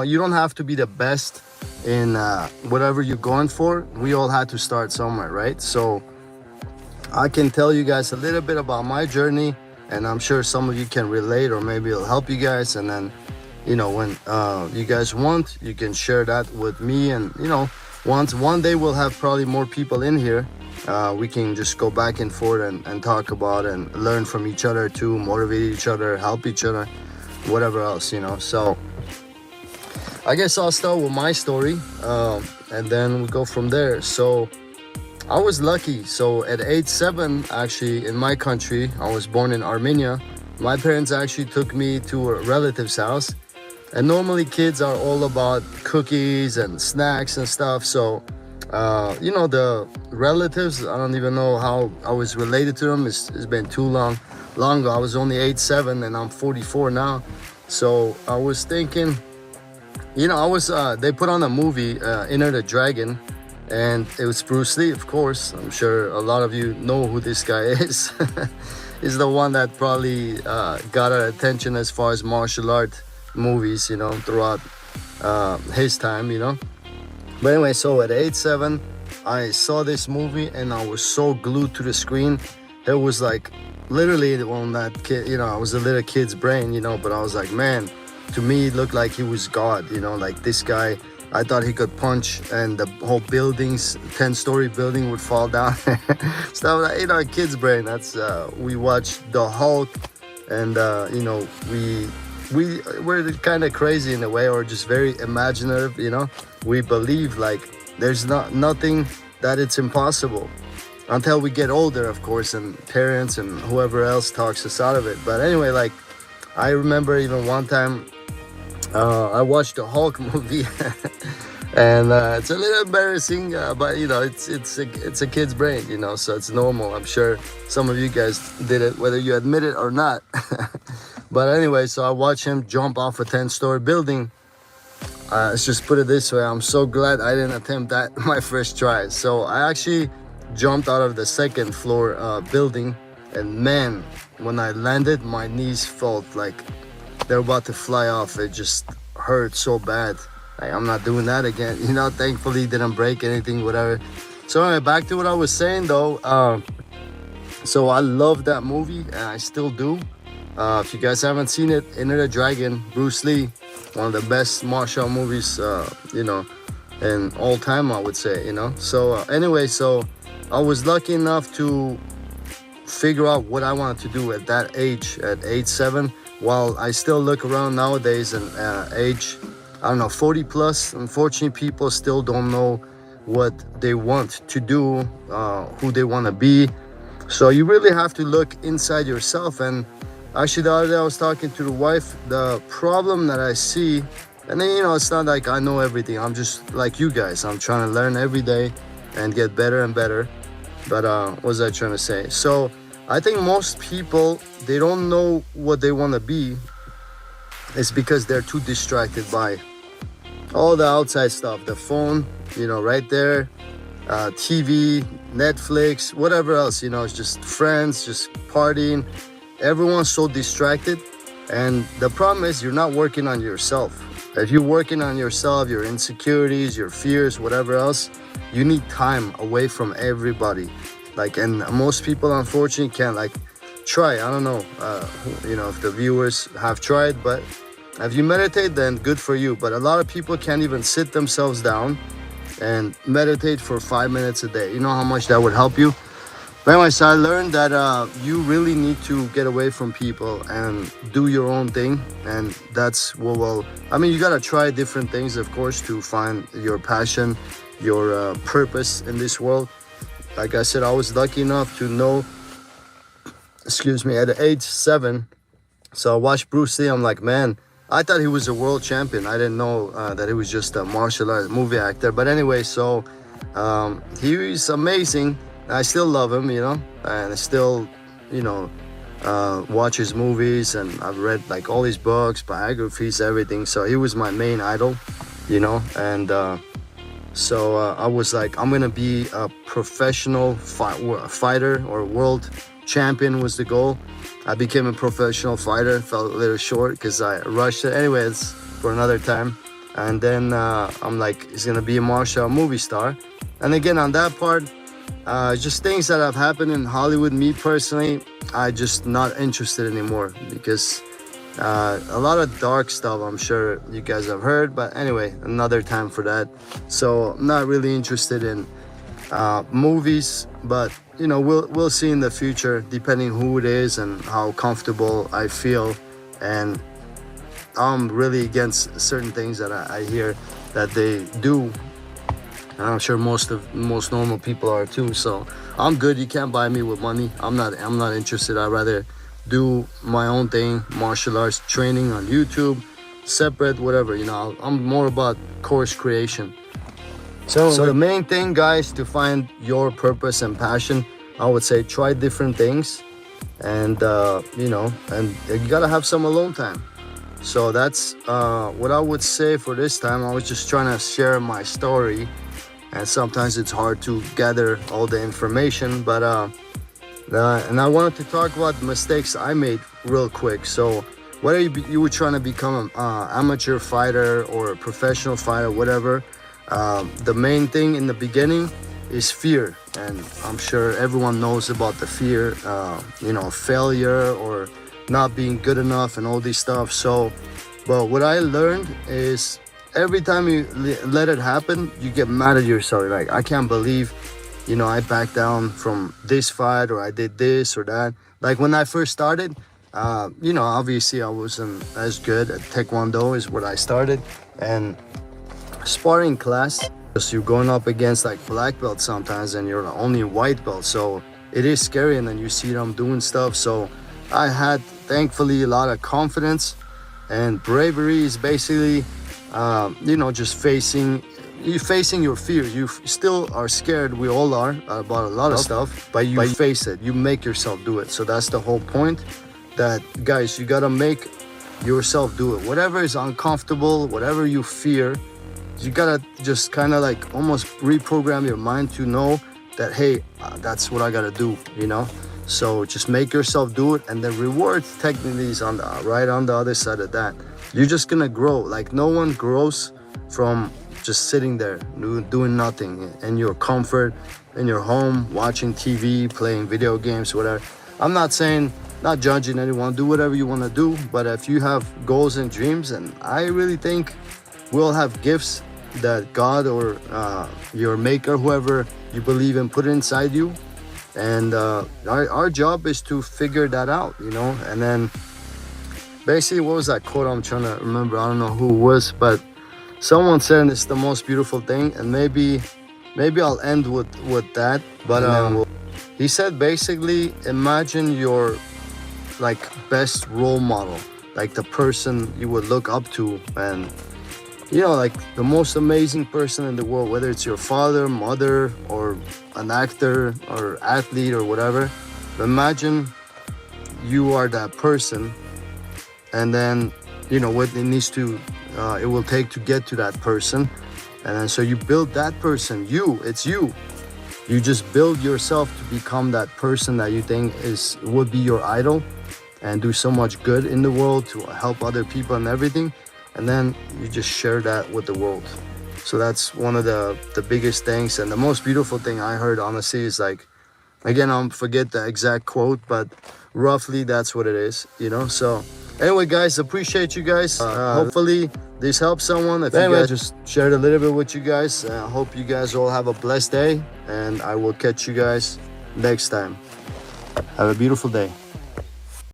You don't have to be the best in whatever you're going for. We all had to start somewhere, right? So I can tell you guys a little bit about my journey, and I'm sure some of you can relate, or maybe it'll help you guys. And then, when you guys want, you can share that with me. And one day we'll have probably more people in here. We can just go back and forth and talk about and learn from each other too, motivate each other, help each other, whatever else. So I guess I'll start with my story, and then we go from there. So I was lucky. So at age 7, actually, in my country, I was born in Armenia. My parents actually took me to a relative's house. And normally kids are all about cookies and snacks and stuff. So, the relatives, I don't even know how I was related to them. It's been too long ago. I was only age 7 and I'm 44 now. So I was thinking, they put on a movie, Enter the Dragon. And it was Bruce Lee, of course. I'm sure a lot of you know who this guy is. He's the one that probably got our attention as far as martial art movies, throughout his time, But anyway, so at age 7, I saw this movie and I was so glued to the screen. It was like literally when that kid, I was a little kid's brain, but I was like, man, to me it looked like he was God, like this guy. I thought he could punch and the whole 10-story building would fall down. Stuff like, our kid's brain. That's we watched the Hulk, and we're kind of crazy in a way, or just very imaginative. We believe like there's nothing that it's impossible until we get older, of course, and parents and whoever else talks us out of it. But anyway, like I remember even one time I watched the Hulk movie. And it's a little embarrassing, but it's a kid's brain, so it's normal. I'm sure some of you guys did it, whether you admit it or not. But anyway, so I watched him jump off a 10-story building. Let's just put it this way, I'm so glad I didn't attempt that my first try. So I actually jumped out of the second floor building, and man, when I landed, my knees felt like they're about to fly off. It just hurt so bad. Like, I'm not doing that again. Thankfully didn't break anything, whatever. So anyway, back to what I was saying though. So I love that movie, and I still do. If you guys haven't seen it, Enter the Dragon, Bruce Lee, one of the best martial movies, in all time, I would say, So anyway, so I was lucky enough to figure out what I wanted to do at that age, at age 7. While I still look around nowadays and age, I don't know, 40 plus, unfortunately, people still don't know what they want to do, who they want to be. So you really have to look inside yourself. And actually, the other day I was talking to the wife. The problem that I see, and then, it's not like I know everything. I'm just like you guys. I'm trying to learn every day and get better and better. But what was I trying to say? So I think most people, they don't know what they want to be. It's because they're too distracted by all the outside stuff, the phone, right there, TV, Netflix, whatever else, it's just friends, just partying. Everyone's so distracted. And the problem is you're not working on yourself. If you're working on yourself, your insecurities, your fears, whatever else, you need time away from everybody. And most people unfortunately can't try. I don't know, if the viewers have tried, but if you meditate, then good for you. But a lot of people can't even sit themselves down and meditate for 5 minutes a day. You know how much that would help you? But anyway, so I learned that you really need to get away from people and do your own thing. And that's what you got to try different things, of course, to find your passion, your purpose in this world. Like I said, I was lucky enough to know, at age 7. So I watched Bruce Lee. I'm like, man, I thought he was a world champion. I didn't know that he was just a martial art movie actor. But anyway, so he's amazing. I still love him, and I still, watch his movies, and I've read all his books, biographies, everything. So he was my main idol, and so I was like, I'm gonna be a professional fighter, or world champion was the goal. I became a professional fighter. Fell a little short because I rushed it. Anyway, it's for another time. and then I'm like, he's gonna be a martial art movie star. And again, on that part, just things that have happened in Hollywood, me personally, I just not interested anymore, because a lot of dark stuff, I'm sure you guys have heard, but anyway, another time for that. So I'm not really interested in movies, but you know, we'll see in the future, depending who it is and how comfortable I feel. And I'm really against certain things that I hear that they do, and I'm sure most normal people are too. So I'm good. You can't buy me with money. I'm not interested. I'd rather do my own thing, martial arts training on YouTube, separate, whatever, you know. I'm more about course creation. So the main thing, guys, to find your purpose and passion, I would say try different things, and you know, and you gotta have some alone time. So that's what I would say for this time. I was just trying to share my story, and sometimes it's hard to gather all the information, but and I wanted to talk about the mistakes I made real quick. So whether you were trying to become an amateur fighter or a professional fighter, whatever, the main thing in the beginning is fear. And I'm sure everyone knows about the fear, you know, failure or not being good enough and all this stuff. So, but what I learned is every time you let it happen, you get mad at yourself. Like, I can't believe, you know, I backed down from this fight, or I did this or that. Like when I first started, you know, obviously I wasn't as good at Taekwondo is what I started. And sparring class, because you're going up against like black belts sometimes, and you're the only white belt, so it is scary. And then you see them doing stuff. So I had, thankfully, a lot of confidence, and bravery is basically you know, just facing your fears. You still are scared, we all are, about a lot of stuff, but you face it, you make yourself do it. So that's the whole point, that guys, you gotta make yourself do it. Whatever is uncomfortable, whatever you fear, you gotta just kind of like almost reprogram your mind to know that, hey, that's what I gotta do, you know. So just make yourself do it, and the reward technically is on the right on the other side of that. You're just gonna grow. Like, no one grows from just sitting there doing nothing in your comfort, in your home, watching TV, playing video games, whatever. I'm not saying, not judging anyone, do whatever you want to do, but if you have goals and dreams, and I really think we all have gifts that God or your maker, whoever you believe in, put inside you. And our job is to figure that out, you know. And then basically, what was that quote? I'm trying to remember. I don't know who it was, but someone said it's the most beautiful thing. And maybe I'll end with that. But he said basically, imagine your like best role model, like the person you would look up to, and you know, like the most amazing person in the world, whether it's your father, mother, or an actor or athlete or whatever. Imagine you are that person, and then, you know, what it needs to, it will take to get to that person. And then so you build that person, it's you. You just build yourself to become that person that you think would be your idol, and do so much good in the world to help other people and everything. And then you just share that with the world. So that's one of the biggest things. And the most beautiful thing I heard, honestly, is like, again, I'll forget the exact quote, but roughly that's what it is, you know. So anyway, guys, appreciate you guys. Hopefully this helps someone. If you guys just shared a little bit with you guys, I hope you guys all have a blessed day, and I will catch you guys next time. Have a beautiful day.